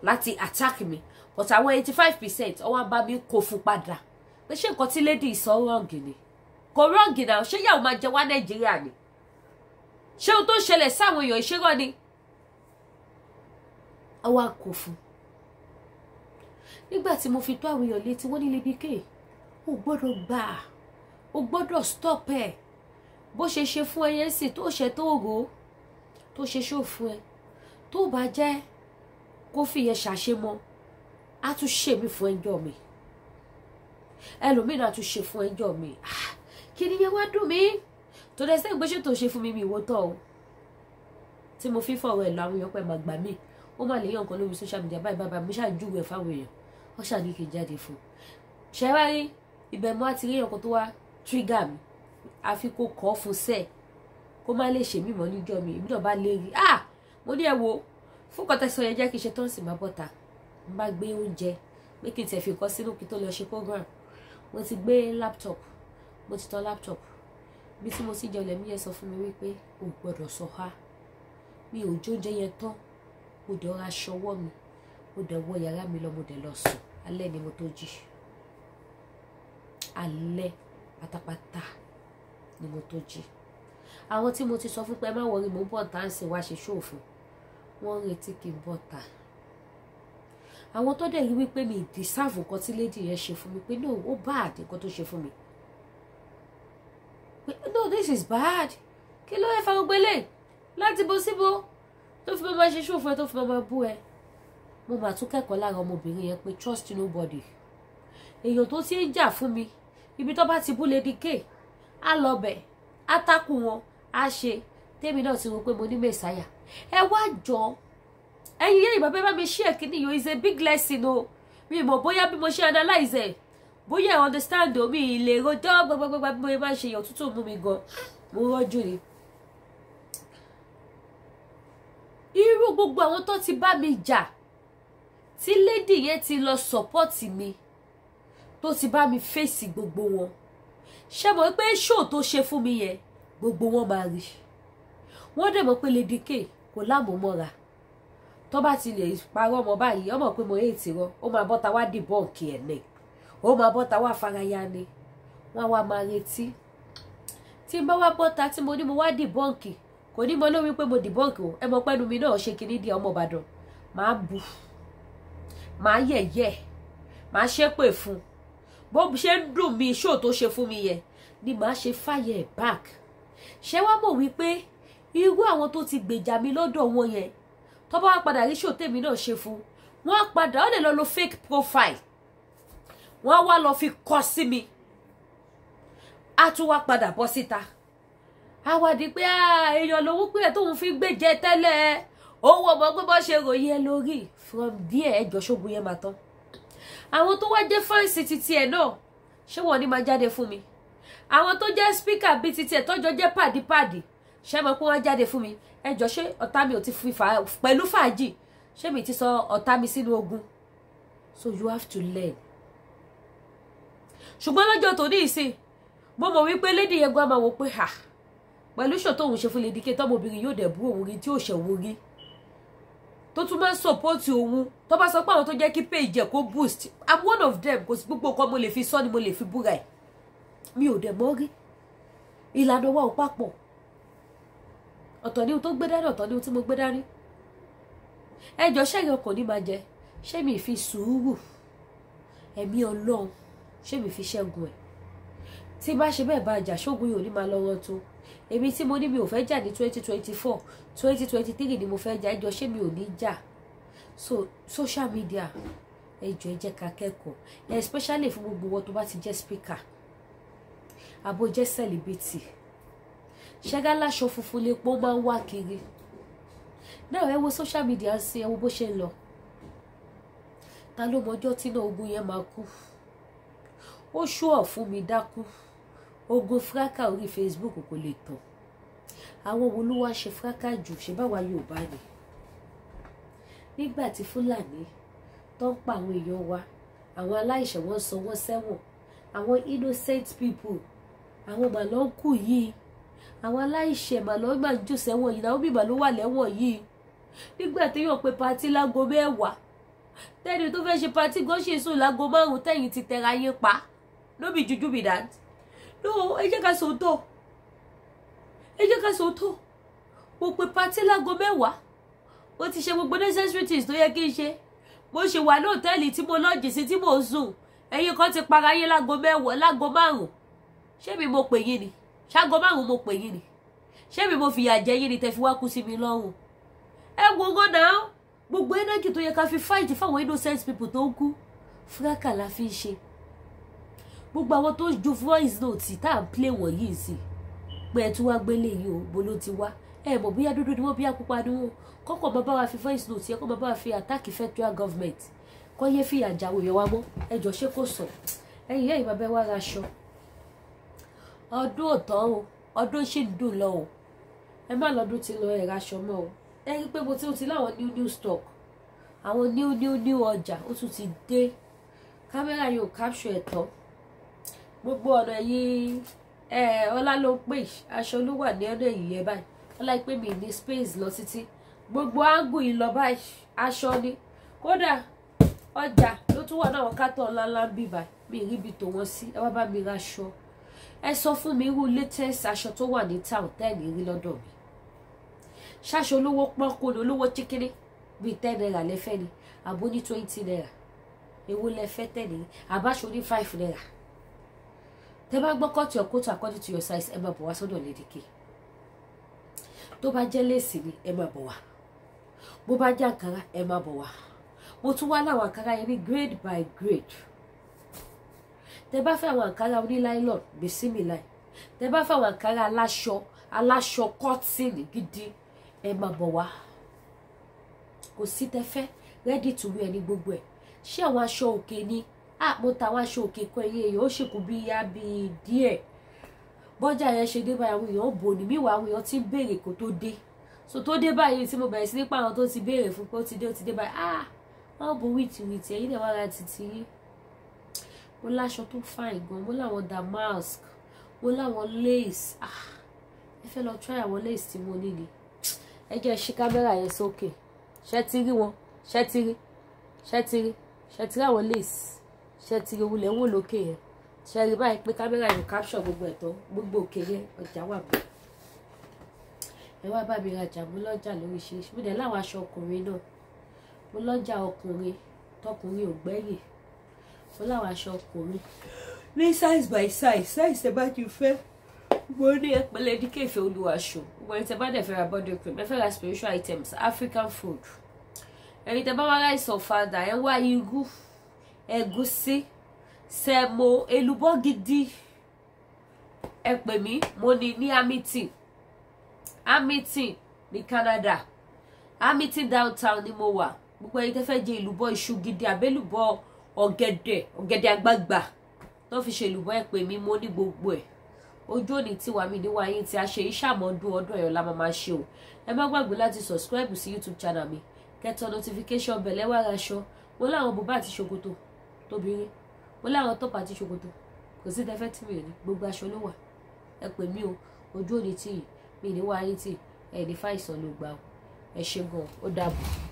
láti attack me but àwọn 85% ọwọ́ bá mi kó fún padà pé ṣé nǹkan tí lady sọ wrong ni kò wrong náà ṣé yàwó máa jẹ wá Nàìjíríà ni ṣé o tó ṣẹlẹ̀ sáwọn èèyàn ìṣẹ́rọ̀ ni ọwọ́ kò fún nígbà tí mo fi tó àwọn èèyàn létí wọ́n ní Lady K o gbọ́dọ̀ gbà o gbọ́dọ̀ stop ẹ̀ bó ṣe ṣe fún ẹ yẹn sì tó ṣe tó rò tó ṣe ṣó fún ẹ tó bá jẹ́ kó fi yẹn ṣàṣemọ́ á tún ṣe mí fún ẹjọ́ mi ẹlòmíràn á tún ṣe fún ẹjọ́ mi kí ni yẹn wá dùn mí tó dẹ sẹ́yìn gbéṣẹ́ tó ṣe fún mi ìwọ tọ́ o tí mo fi fọwọ́ ẹ̀ lọ àwọn èèyàn pẹ̀ máa gbà mí ó má lè yàn nǹkan lórí social media báyìí báyìí mo ṣàjúwe ẹ̀ fáwọn èèyàn wọ́n ṣàní kí n jáde fún un ṣe wá rí ibẹ̀ mo á ti rí èèyàn kan tó wá trigger mi àfi kó kọ́ fún sẹ́ẹ̀ kó má lè ṣe mí mọ́ níjọ́ mi èmi náà bá lè rí mo ní ẹ wo fún kọ́tẹ́sọ yẹn jẹ́ kí n ṣe tán sì má bọ́ta mo bá gbé oúnjẹ pé kí n tẹ̀ fi kọ́ sínú kí tó lọ ṣe program mo ti gbé laptop mo ti tán laptop bí tí mo sì jẹ ọlẹ́mí yẹn sọ fún mi wípé o gbọ́dọ̀ sọ ha mi ò jóúnjẹ yẹn tán mo dẹ̀ ọ̀rá ṣọwọ́ mi mo dẹ̀ wọ yàrá mi lọ mo dẹ̀ lọ sùn alẹ́ ni mo tó jí alẹ́ pátápátá ni mo tó jí àwọn tí mo ti sọ fún pé má wọrí mo ń bọ̀ tá à ń sìn wá ṣe ṣòfò wọ́n ń retí kí n bọ̀ ta àwọn tó dẹ̀ rí wípé mi deserve nǹkan tí lady yẹn ṣe fún mi pé no ó bad nǹkan tó ṣe fún mi no this is bad kí ló ẹ fa gbogbo eléyìí láti bó síbó tó fi máa ṣe ṣòfò ẹ tó fi máa bú ẹ mo mà tún kẹ́kọ̀ọ́ lára ọmọbìnrin yẹn pé trust nobody èèyàn tó ti ń jà fún mi ibi tó bá ti bú Lady K á lọ bẹ̀ á takù wọn á ṣe tèmi náà ti rò pé mo ní mẹ́sàáyà ẹ wá jọ ẹ̀yin yẹ́ ìbàbẹ́ bá mi share kíní yìí is a big lesson o mi mọ̀ bóyá bí mo ṣe analyze ẹ̀ bóyá ẹ̀ understand o mi lè rojọ́ gbogbogbò bí mo máa ṣe yàn tútù mú mi gan mo rọ́jú ni. irú gbogbo àwọn tó ti bá mi jà tí lady yẹn ti lọ support mi tó ti bá mi fèsì gbogbo wọn ṣé mo pé show tó ṣe fún mi yẹn gbogbo wọn máa rí wọ́n dẹ̀ mọ̀ pé Lady K kò lámòmọ́ra tó bá ti lè parọ́ ọmọ báyìí ọmọ pé mo yé ìtìrọ ó máa bọ́ta wá dìbọ́ǹkì ẹ̀ ní ó máa bọ́ta wá faraya ni wọ́n wá máa retí tí n bá wá bọ́ta tí mo ní mo wá dìbọ́ǹkì kò ní mọ lórí pé mo dìbọ́ǹkì o ẹ mọ pẹ́nu mi náà ṣe kinní di ọmọ Ìbàdàn máa bu máa yẹ̀yẹ́ máa ṣépè fún bó ṣe ń dùn mí ṣó tó ṣe fún mi yẹn ni màá ṣe fire ẹ̀ back ṣé wá mọ̀ wípé irú àwọn tó ti gbèjà mi lọ́dọ̀ wọn yẹn tó bá wá padà rí ṣó tèmi náà ṣe fún wọn á padà ó lè lọ lo fake profile wọn á wá lọ fi kọ sí mi á tún wá padà bọ́ síta á wá di pé èèyàn lówó pé ẹ̀ tóun fi gbèjẹ tẹ́lẹ̀ owó ọmọ pé bọ́ ṣe ròyìn ẹ lórí from there ẹjọ́ ṣógun yẹn máa tán àwọn tó wá jẹ́ fáǹsì títí ẹ̀ náà ṣé wọ́n ní máa jáde fún mi àwọn tó jẹ́ speaker bíi títí ẹ̀ tọ́jọ́ jẹ́ pàdípàdí ṣé mo pé wọ́n jáde fún mi ẹjọ́ ṣé ọ̀tá mi ò ti fi pẹ̀lú fàájì ṣé mi ti sọ ọ̀tá mi sínú ogun so you have to learn ṣùgbọ́n lọ́jọ́ tó ní ìsìn mo mọ̀ wípé lady yẹn gbọ́ máa wò pé ha pẹ̀lú ṣò tóun ṣe fún Lady K tọ́mọbìnrin yóò dẹ̀ bú òun rí tí ò ṣẹ̀wò rí tó tún máa ń sọpọ́ọ̀tì òun tó bá sọ pé àwọn tó jẹ́ kí page ẹ̀ kó boost I'm one of them kò sí gbogbo nǹkan mo lè fi sọ ni mo lè fi búra ẹ̀ mi ò dẹ̀ mọ́ rí ìlànà wa ò papọ̀ ọ̀tọ̀ ni ohun tó gbé dání ọ̀tọ̀ ni ohun tí mo gbé dání ẹjọ́ ṣẹ́yìn ọkàn ní máa jẹ ṣé mi fi sùúrù ẹ̀mí Ọlọ́run ṣé mi fi ṣẹ́gun ẹ̀ tí bá ṣe bẹ́ẹ̀ bá jà ṣógun yóò ní máa lọ́wọ́ tó èmi tí mo ní mi ò fẹ́ jà ní 2024 2023 ni mo fẹ́ jà ẹjọ́ ṣé mi ò ní jà so social media ẹjọ́ ẹ jẹ́ ká kẹ́kọ̀ọ́ especially fún gbogbo wọn tó bá ti jẹ́ speaker àbò jẹ́ celebrity ṣẹ́gá láṣọ funfun lépo máa ń wá kiri náà ẹ wo social media ń sin ẹ wo bó ṣe ń lọ ta ló mọjọ́ tí náà ogun yẹn máa kú ó ṣúọ̀ fún mi dákú ogun fraka orí Facebook kò lè tàn àwọn wo ló wá ṣe fraka jù ṣe báwa Yorùbá ni nígbà tí Fúlàní tó ń pa àwọn èèyàn wa àwọn aláìṣẹ̀ wọ́n sọ wọ́n sẹ́wọ̀n àwọn innocent people àwọn màlọ́ńkù yìí àwọn aláìṣẹ̀ màlọ́ máa ń jù sẹ́wọ̀n yìí Naomi mà ló wà lẹ́wọ̀n yìí nígbà tí yóò pe patí lágo 10 tẹ́ni tó fẹ́ ṣe patí gan ṣe sùn lágo 5 tẹ́yìn ti tẹra yín pa no be juju be that no ẹ jẹ́ ká sòótọ́ ẹ jẹ́ ká sòótọ́ mo pe patí lágo 10 ó ti ṣe gbogbo necessary things tó yẹ kí n ṣe mo ṣe wà ní hòtẹ́ẹ̀lì tí mo lọ́ọ̀jì sí tí mo ń sùn ẹ̀yin kan ti para yín lágo 5 ṣé mi mo pè yín ni ṣágo 5 mo pè yín ni ṣé mi mo fìyà jẹ yín ni tẹ́ fi wá kú sí mi lọ́rùn ẹ gbogbo náà gbogbo energy tó yẹ ká fi fight fáwọn innocent people tó ń kú fraka la fi ń ṣe gbogbo àwọn tó ń ju voice note tá à ń play wọ̀nyí sí pé ẹ tún wá gbélé yìí o bó ló ti wá ẹ mọ̀ bóyá dúdú ni wọ́n bí pupa ni wọ́n kọ́kọ́ máa bá wa fi voice note yẹ kó máa bá wa fi attack federal government kọ́ yẹ fi àjàwò yẹn wá mọ́ ẹjọ́ ṣé kò sọ ẹ̀yìn yẹ́ ìbá bẹ́ẹ̀ wá ra aṣọ ọdún òtán o ọdún ṣì ń dùn lọ o ẹ má lọ́dún ti lọ ẹ̀rọ aṣọ mọ́ o ẹ rí pé mo ti láwọn new stock àwọn new ọjà ó tún ti dé kámẹ́rà yóò capture ẹ̀ tán gbogbo ọ̀nà yìí ọlá ló ń pè aṣọ ló wà ní ọ̀nà yìí yẹn báyìí ọlá pé mi ní space lọ títí gbogbo áńgù yìí lọ báyìí aṣọ ni kódà ọjà ló tún wà náà wọn kátó ńláńlá ń bì báyìí mi ríbi tó wọn sí ẹ wá bá mi ra aṣọ ẹ sọ fún mi irú latest aṣọ tó wà ní town tẹ́ẹ̀nì rí lọ́dọ̀ mi ṣaṣọ olówó pọ́nkó ni olówó chíkíní bíi 10 naira lẹ́fẹ́ ni àbó ní 20 naira èwo lẹ́fẹ́ tẹ́ẹ̀nì àbáṣọ ní 5 naira tẹ́ bá gbọ́ cut your coat according to your size ẹ máa bọ̀ wá sọ́dọ̀ Lady K tó bá jẹ́ léèsì ni ẹ máa bọ̀ wá bó bá jẹ́ àǹkárá ẹ máa bọ̀ wá mo tún wá láwọn àǹkárá yẹn ní grade by grade tẹ́ bá fẹ́ àwọn àǹkárá oníláìlọ́n gbèsè mi láì tẹ́ bá fẹ́ àwọn àǹkárá aláṣọ kọ́tìnì gidi ẹ máa bọ̀ wá kò sí tẹfẹ́ ready to wear ní gbogbo ẹ̀. Ṣé àwọn aṣọ òkè ni mo ta àwọn aṣọ òkè kan ẹ̀yìn èèyàn ó ṣèkú bí ya bí díẹ̀ bọ́jà yẹn ṣe dé báyìí àwọn èèyàn bò ní míwàá àwọn èèyàn ti ń béèrè kó tó dé so tó dé báyìí tí mo bẹ̀rẹ̀ sí nípa àwọn tó ti béèrè fún pé ó ti dé báyìí wọ́n bo wìtìwìtì ẹ̀yìn náà wá ra títí yín. Mo láṣọ tó fine gan, mo láwọn damask, mo láwọn lace ẹ fẹ́ lọ try àwọn lace tí mo ní ni. Ẹ jẹ́ ṣí kámẹ́rà yẹn sókè ṣẹ́ ti rí wọn ṣẹ́ ti rí àwọn lace ṣẹ́ ti rí wulẹ̀ wò lókè yẹn ṣẹ́ rí báyìí pé kámẹ́rà yẹn capture gbogbo ẹ̀tọ́ gbogbo òkè yẹn ọjà wà bẹ́ẹ̀. Ẹ wá bá mi rajà mo lọ́jà lóríṣiríṣi mo dẹ̀ láwọn aṣọ ọkùnrin náà mo lọ́jà ọkùnrin tọkùnrin ò gbẹ́yìn mo láwọn aṣọ ọkùnrin ní size by size tẹ bá ti fẹ́ mo ní ẹpẹlẹ díkẹ́ ìfẹ́ olúwaṣọ gbogbo ẹni tẹ bá dẹ̀ fẹ́ ra body cream ẹ fẹ́ ra spiritual items African food ẹni tẹ bá wá ráìsì ọ̀fadà ẹ wá irú ẹ̀gúsí sẹ̀mó èlùbọ́ gidi ẹ pè mí mo ní Hamilton ní Canada Hamilton downtown ni mo wà gbogbo ẹni tẹ fẹ́ jẹ èlùbọ́ iṣu gidi àbẹ́lùbọ́ ọ̀gẹ̀dẹ̀ àgbagbà tó fi ṣe èlùbọ́ ẹ pè mí mo ní gbogbo ẹ̀. Ojú òní tí wàá mi níwá yín tí a ṣe ìṣàmọ́dún ọdún ẹ̀yọ́ la máa ṣe o. Ẹ má gbàgbé láti subscribe sí YouTube channel mi kẹtọ notification bell ẹ wá ra aṣọ mo láwọn bùbá àti ṣòkòtò tóbìnrin mo láwọn top àti ṣòkòtò kò sí tẹfẹ́ tí mi ò ní gbogbo aṣọ ló wà ẹ pè mí o. Ojú òní tí mi níwá yín tí ẹ ní fàìsàn ló gbà o. Ẹ ṣé gan ó dàbọ̀.